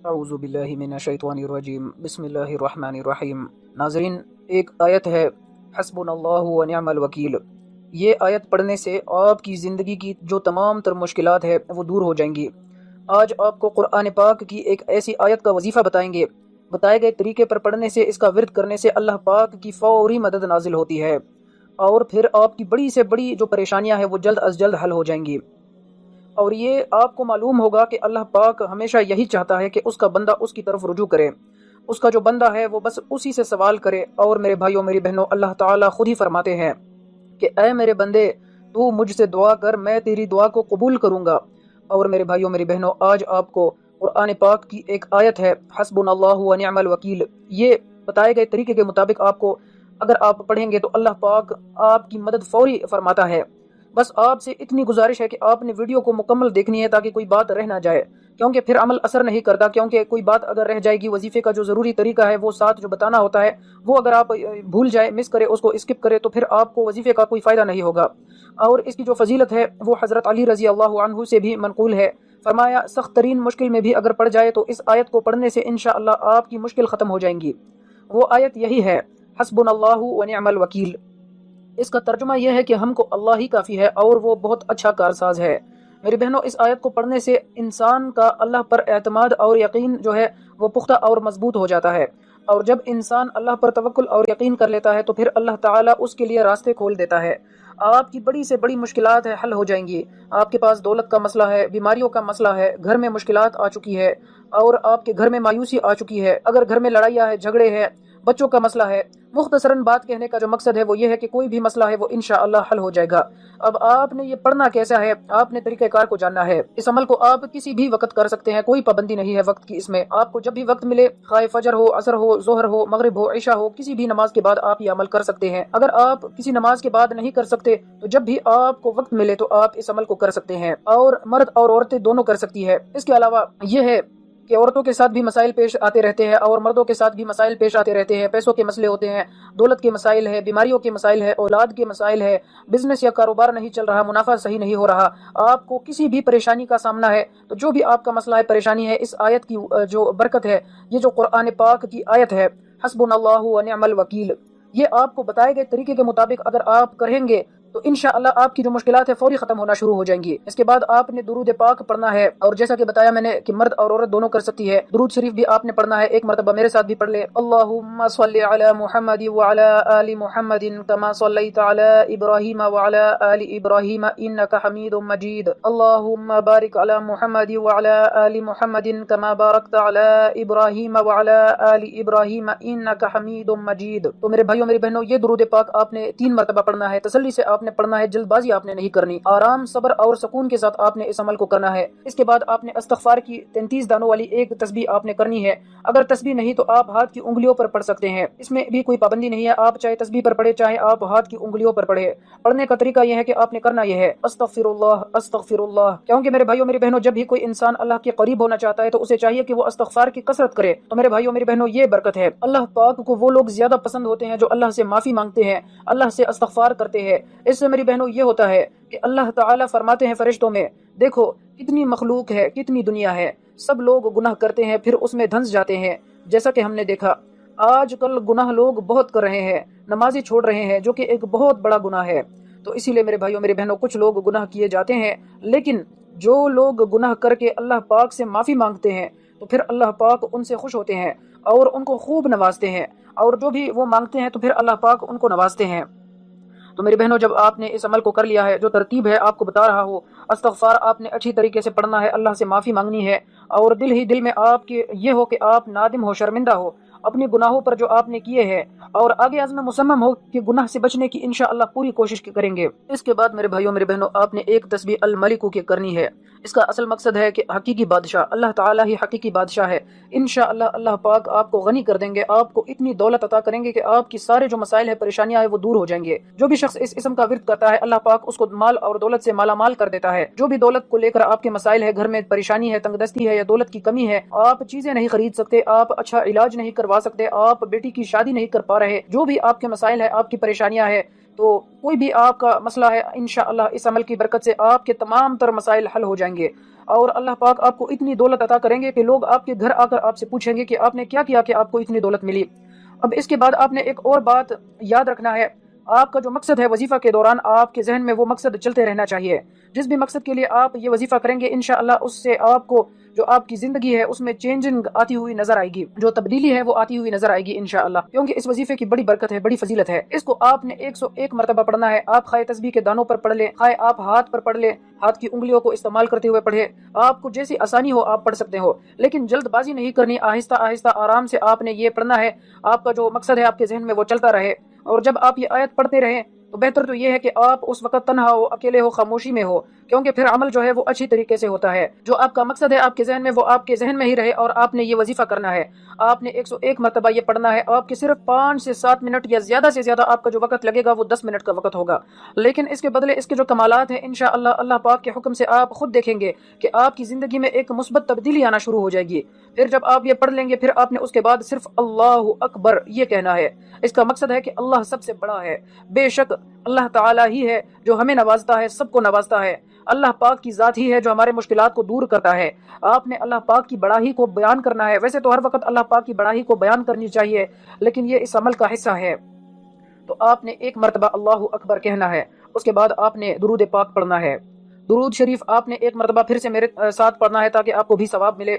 اعوذ باللہ من الشیطان الرجیم بسم اللہ الرحمن الرحیم۔ ناظرین، ایک آیت ہے حسبنا اللہ و نعم الوکیل۔ یہ آیت پڑھنے سے آپ کی زندگی کی جو تمام تر مشکلات ہے وہ دور ہو جائیں گی۔ آج آپ کو قرآن پاک کی ایک ایسی آیت کا وظیفہ بتائیں گے۔ بتائے گئے طریقے پر پڑھنے سے، اس کا ورد کرنے سے اللہ پاک کی فوری مدد نازل ہوتی ہے، اور پھر آپ کی بڑی سے بڑی جو پریشانیاں ہیں وہ جلد از جلد حل ہو جائیں گی۔ اور یہ آپ کو معلوم ہوگا کہ اللہ پاک ہمیشہ یہی چاہتا ہے کہ اس کا بندہ اس کی طرف رجوع کرے، اس کا جو بندہ ہے وہ بس اسی سے سوال کرے۔ اور میرے بھائیوں میری بہنوں، اللہ تعالیٰ خود ہی فرماتے ہیں کہ اے میرے بندے، تو مجھ سے دعا کر، میں تیری دعا کو قبول کروں گا۔ اور میرے بھائیوں میری بہنوں، آج آپ کو قرآن پاک کی ایک آیت ہے حسبنا اللہ و نعم الوکیل۔ یہ بتائے گئے طریقے کے مطابق آپ کو اگر آپ پڑھیں گے تو اللہ پاک آپ کی مدد فوری فرماتا ہے۔ بس آپ سے اتنی گزارش ہے کہ آپ نے ویڈیو کو مکمل دیکھنی ہے تاکہ کوئی بات رہ نہ جائے، کیونکہ پھر عمل اثر نہیں کرتا۔ کیونکہ کوئی بات اگر رہ جائے گی، وظیفے کا جو ضروری طریقہ ہے وہ ساتھ جو بتانا ہوتا ہے، وہ اگر آپ بھول جائے، مس کرے، اس کو اسکپ کرے، تو پھر آپ کو وظیفے کا کوئی فائدہ نہیں ہوگا۔ اور اس کی جو فضیلت ہے وہ حضرت علی رضی اللہ عنہ سے بھی منقول ہے۔ فرمایا، سخت ترین مشکل میں بھی اگر پڑ جائے تو اس آیت کو پڑھنے سے انشاءاللہ آپ کی مشکل ختم ہو جائیں گی۔ وہ آیت یہی ہے، حسبنا اللہ و نعم الوکیل۔ اس کا ترجمہ یہ ہے کہ ہم کو اللہ ہی کافی ہے اور وہ بہت اچھا کارساز ہے۔ میری بہنوں، اس آیت کو پڑھنے سے انسان کا اللہ پر اعتماد اور یقین جو ہے وہ پختہ اور مضبوط ہو جاتا ہے، اور جب انسان اللہ پر توکل اور یقین کر لیتا ہے تو پھر اللہ تعالیٰ اس کے لیے راستے کھول دیتا ہے۔ آپ کی بڑی سے بڑی مشکلات حل ہو جائیں گی۔ آپ کے پاس دولت کا مسئلہ ہے، بیماریوں کا مسئلہ ہے، گھر میں مشکلات آ چکی ہے، اور آپ کے گھر میں مایوسی آ چکی ہے، اگر گھر میں لڑائیاں ہیں، جھگڑے ہیں، بچوں کا مسئلہ ہے، مختصراً بات کہنے کا جو مقصد ہے وہ یہ ہے کہ کوئی بھی مسئلہ ہے وہ انشاءاللہ حل ہو جائے گا۔ اب آپ نے یہ پڑھنا کیسا ہے، آپ نے طریقہ کار کو جاننا ہے۔ اس عمل کو آپ کسی بھی وقت کر سکتے ہیں، کوئی پابندی نہیں ہے وقت کی۔ اس میں آپ کو جب بھی وقت ملے، خواہ فجر ہو، عصر ہو، ظہر ہو، مغرب ہو، عشاء ہو، کسی بھی نماز کے بعد آپ یہ عمل کر سکتے ہیں۔ اگر آپ کسی نماز کے بعد نہیں کر سکتے تو جب بھی آپ کو وقت ملے تو آپ اس عمل کو کر سکتے ہیں، اور مرد اور عورتیں دونوں کر سکتی ہے۔ اس کے علاوہ یہ ہے کہ عورتوں کے ساتھ بھی مسائل پیش آتے رہتے ہیں اور مردوں کے ساتھ بھی مسائل پیش آتے رہتے ہیں۔ پیسوں کے مسئلے ہوتے ہیں، دولت کے مسائل ہے، بیماریوں کے مسائل ہے، اولاد کے مسائل ہے، بزنس یا کاروبار نہیں چل رہا، منافع صحیح نہیں ہو رہا، آپ کو کسی بھی پریشانی کا سامنا ہے، تو جو بھی آپ کا مسئلہ ہے، پریشانی ہے، اس آیت کی جو برکت ہے، یہ جو قرآن پاک کی آیت ہے حسبنا اللہ و نعم الوکیل، یہ آپ کو بتائے گئے طریقے کے مطابق اگر آپ کریں گے تو انشاءاللہ آپ کی جو مشکلات ہیں فوری ختم ہونا شروع ہو جائیں گی۔ اس کے بعد آپ نے درود پاک پڑھنا ہے، اور جیسا کہ بتایا میں نے کہ مرد اور عورت دونوں کر سکتی ہے۔ درود شریف بھی آپ نے پڑھنا ہے، ایک مرتبہ میرے ساتھ بھی پڑھ لے، اللہم صلی علی محمد وعلی آل محمد کما صلیت علی ابراہیم وعلی آل ابراہیم انک حمید مجید، اللہم بارک علی محمد وعلی آل محمد کما بارکت علی ابراہیم وعلی آل ابراہیم انک حمید مجید۔ تو میرے بھائیوں میری بہنوں، یہ درود پاک آپ نے 3 مرتبہ پڑھنا ہے، تسلی سے آپ نے پڑھنا ہے، جلد بازی آپ نے نہیں کرنی، آرام، صبر اور سکون کے ساتھ آپ نے اس عمل کو کرنا ہے۔ اس کے بعد آپ نے استغفار کی 33 دانوں والی ایک تسبیح آپ نے کرنی ہے۔ اگر تسبیح نہیں تو آپ ہاتھ کی انگلیوں پر پڑھ سکتے ہیں، اس میں بھی کوئی پابندی نہیں ہے، آپ چاہے تسبیح پر پڑھے، چاہے آپ ہاتھ کی انگلیوں پر پڑھے۔ پڑھنے کا طریقہ یہ ہے کہ آپ نے کرنا یہ ہے، استغفر اللہ استغفر اللہ، کیونکہ میرے بھائیوں میری بہنوں، جب بھی کوئی انسان اللہ کے قریب ہونا چاہتا ہے تو اسے چاہیے کہ وہ استغفار کی کثرت کرے۔ تو میرے بھائیوں میری بہنوں، یہ برکت ہے۔ اللہ پاک کو وہ لوگ زیادہ پسند ہوتے ہیں جو اللہ سے معافی مانگتے ہیں، اللہ سے استغفار کرتے ہیں۔ اس سے میری بہنوں یہ ہوتا ہے کہ اللہ تعالیٰ فرماتے ہیں فرشتوں میں، دیکھو کتنی مخلوق ہے، کتنی دنیا ہے، سب لوگ گناہ کرتے ہیں پھر اس میں دھنس جاتے ہیں۔ جیسا کہ ہم نے دیکھا آج کل گناہ لوگ بہت کر رہے ہیں، نمازیں چھوڑ رہے ہیں، جو کہ ایک بہت بڑا گناہ ہے۔ تو اسی لیے میرے بھائیوں میرے بہنوں، کچھ لوگ گناہ کیے جاتے ہیں، لیکن جو لوگ گناہ کر کے اللہ پاک سے معافی مانگتے ہیں تو پھر اللہ پاک ان سے خوش ہوتے ہیں اور ان کو خوب نوازتے ہیں، اور جو بھی وہ مانگتے ہیں تو پھر اللہ پاک ان کو نوازتے ہیں۔ تو میری بہنوں، جب آپ نے اس عمل کو کر لیا ہے، جو ترتیب ہے آپ کو بتا رہا ہوں، استغفار آپ نے اچھی طریقے سے پڑھنا ہے، اللہ سے معافی مانگنی ہے، اور دل ہی دل میں آپ کے یہ ہو کہ آپ نادم ہو، شرمندہ ہو اپنے گناہوں پر جو آپ نے کیے ہیں، اور آگے عزم مصمم ہو کہ گناہ سے بچنے کی انشاءاللہ پوری کوشش کریں گے۔ اس کے بعد میرے بھائیوں میرے بہنوں، آپ نے ایک تسبیح الملک کی کرنی ہے۔ اس کا اصل مقصد ہے کہ حقیقی بادشاہ اللہ تعالیٰ ہی حقیقی بادشاہ ہے۔ انشاءاللہ اللہ پاک آپ کو غنی کر دیں گے، آپ کو اتنی دولت عطا کریں گے کہ آپ کی سارے جو مسائل ہیں، پریشانیاں ہیں، وہ دور ہو جائیں گے۔ جو بھی شخص اس اسم کا ورد کرتا ہے، اللہ پاک اس کو مال اور دولت سے مالا مال کر دیتا ہے۔ جو بھی دولت کو لے کر آپ کے مسائل ہے، گھر میں پریشانی ہے، تنگ دستی ہے یا دولت کی کمی ہے، آپ چیزیں نہیں خرید سکتے، آپ اچھا علاج نہیں کروا سکتے، آپ بیٹی کی شادی نہیں کر پا رہے، جو بھی آپ کے مسائل ہے، آپ کی پریشانیاں ہے، تو کوئی بھی آپ کا مسئلہ ہے انشاءاللہ اس عمل کی برکت سے آپ کے تمام تر مسائل حل ہو جائیں گے، اور اللہ پاک آپ کو اتنی دولت عطا کریں گے کہ لوگ آپ کے گھر آ کر آپ سے پوچھیں گے کہ آپ نے کیا کیا کہ آپ کو اتنی دولت ملی۔ اب اس کے بعد آپ نے ایک اور بات یاد رکھنا ہے، آپ کا جو مقصد ہے وظیفہ کے دوران آپ کے ذہن میں وہ مقصد چلتے رہنا چاہیے۔ جس بھی مقصد کے لیے آپ یہ وظیفہ کریں گے انشاءاللہ اس سے آپ کو جو آپ کی زندگی ہے اس میں چینجنگ آتی ہوئی نظر آئے گی، جو تبدیلی ہے وہ آتی ہوئی نظر آئے گی انشاءاللہ، کیونکہ اس وظیفے کی بڑی برکت ہے، بڑی فضیلت ہے۔ اس کو آپ نے 101 مرتبہ پڑھنا ہے، آپ خواہ تسبیح کے دانوں پر پڑھ لیں، خواہ آپ ہاتھ پر پڑھ لیں، ہاتھ کی انگلیوں کو استعمال کرتے ہوئے پڑھے، آپ کو جیسی آسانی ہو آپ پڑھ سکتے ہو، لیکن جلد بازی نہیں کرنی، آہستہ آہستہ آرام سے آپ نے یہ پڑھنا ہے، آپ کا جو مقصد ہے آپ کے ذہن میں وہ چلتا رہے۔ اور جب آپ یہ آیت پڑھتے رہیں تو بہتر تو یہ ہے کہ آپ اس وقت تنہا ہو، اکیلے ہو، خاموشی میں ہو، کیونکہ پھر عمل جو ہے وہ اچھی طریقے سے ہوتا ہے۔ جو آپ کا مقصد ہے آپ کے ذہن میں وہ آپ کے ذہن میں ہی رہے، اور آپ نے یہ وظیفہ کرنا ہے، آپ نے 101 مرتبہ یہ پڑھنا ہے، آپ کے صرف 5 سے 7 منٹ یا زیادہ سے زیادہ آپ کا جو وقت لگے گا وہ 10 منٹ کا وقت ہوگا، لیکن اس کے بدلے اس کے جو کمالات ہیں انشاءاللہ اللہ پاک کے حکم سے آپ خود دیکھیں گے کہ آپ کی زندگی میں ایک مثبت تبدیلی آنا شروع ہو جائے گی۔ پھر جب آپ یہ پڑھ لیں گے پھر آپ نے اس کے بعد صرف اللہ اکبر یہ کہنا ہے۔ اس کا مقصد ہے کہ اللہ سب سے بڑا ہے، بے شک اللہ تعالیٰ ہی ہے جو ہمیں نوازتا ہے، سب کو نوازتا ہے، اللہ پاک کی ذات ہی ہے جو ہمارے مشکلات کو دور کرتا ہے۔ آپ نے اللہ پاک کی بڑائی کو بیان کرنا ہے، ویسے تو ہر وقت اللہ پاک کی بڑائی کو بیان کرنی چاہیے لیکن یہ اس عمل کا حصہ ہے، تو آپ نے 1 مرتبہ اللہ اکبر کہنا ہے، اس کے بعد آپ نے درود پاک پڑھنا ہے۔ درود شریف آپ نے 1 مرتبہ پھر سے میرے ساتھ پڑھنا ہے تاکہ آپ کو بھی ثواب ملے۔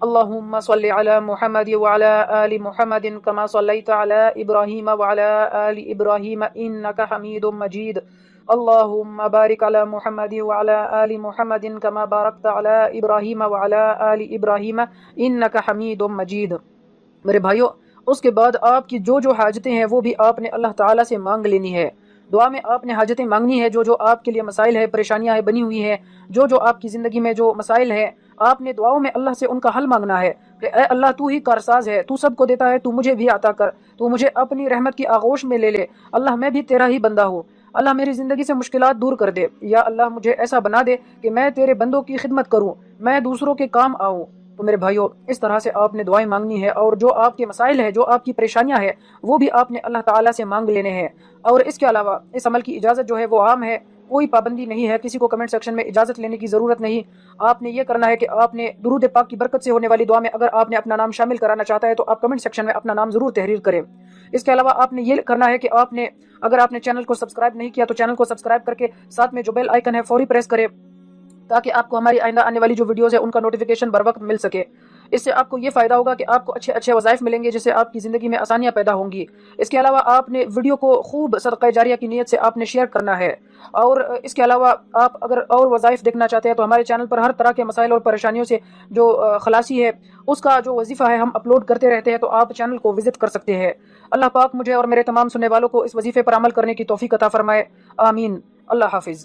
اللہم صلی علی محمد وعلی آل محمد کما صلیت علی ابراہیم وعلی آل ابراہیم انک حمید مجید۔ اللہم بارک علی محمد وعلی آل محمد کما بارکت علی ابراہیم وعلی آل ابراہیم انک حمید مجید۔ میرے بھائیو، اس کے بعد آپ کی جو حاجتیں ہیں وہ بھی آپ نے اللہ تعالیٰ سے مانگ لینی ہے۔ دعا میں آپ نے حاجتیں مانگنی ہے، جو آپ کے لیے مسائل ہے، پریشانیاں بنی ہوئی ہیں، جو آپ کی زندگی میں جو مسائل ہیں، آپ نے دعاؤں میں اللہ سے ان کا حل مانگنا ہے کہ اے اللہ تو ہی کارساز ہے، تو سب کو دیتا ہے، تو مجھے بھی عطا کر، تو مجھے اپنی رحمت کی آغوش میں لے لے، اللہ میں بھی تیرا ہی بندہ ہوں، اللہ میری زندگی سے مشکلات دور کر دے، یا اللہ مجھے ایسا بنا دے کہ میں تیرے بندوں کی خدمت کروں، میں دوسروں کے کام آؤں۔ تو میرے بھائیو اس طرح سے آپ نے دعائیں مانگنی ہے، اور جو آپ کے مسائل ہیں، جو آپ کی پریشانیاں ہیں وہ بھی آپ نے اللہ تعالیٰ سے مانگ لینے ہیں۔ اور اس کے علاوہ اس عمل کی اجازت جو ہے وہ عام ہے، کوئی پابندی نہیں ہے، کسی کو کمنٹ سیکشن میں اجازت لینے کی ضرورت نہیں۔ آپ نے یہ کرنا ہے کہ آپ نے درود پاک کی برکت سے ہونے والی دعا میں اگر آپ نے اپنا نام شامل کرانا چاہتا ہے تو آپ کمنٹ سیکشن میں اپنا نام ضرور تحریر کریں۔ اس کے علاوہ آپ نے یہ کرنا ہے کہ اگر آپ نے چینل کو سبسکرائب نہیں کیا تو چینل کو سبسکرائب کر کے ساتھ میں جو بیل آئیکن ہے فوری پریس کریں تاکہ آپ کو ہماری آئندہ آنے والی جو ویڈیوز ہے ان کا نوٹیفیکیشن بر وقت مل سکے۔ اس سے آپ کو یہ فائدہ ہوگا کہ آپ کو اچھے وظائف ملیں گے، جس سے آپ کی زندگی میں آسانیاں پیدا ہوں گی۔ اس کے علاوہ آپ نے ویڈیو کو خوب صدقہ جاریہ کی نیت سے آپ نے شیئر کرنا ہے، اور اس کے علاوہ آپ اگر اور وظائف دیکھنا چاہتے ہیں تو ہمارے چینل پر ہر طرح کے مسائل اور پریشانیوں سے جو خلاصی ہے اس کا جو وظیفہ ہے ہم اپلوڈ کرتے رہتے ہیں، تو آپ چینل کو وزٹ کر سکتے ہیں۔ اللہ پاک مجھے اور میرے تمام سننے والوں کو اس وظیفے پر عمل کرنے کی توفیق عطا فرمائے، آمین۔ اللہ حافظ۔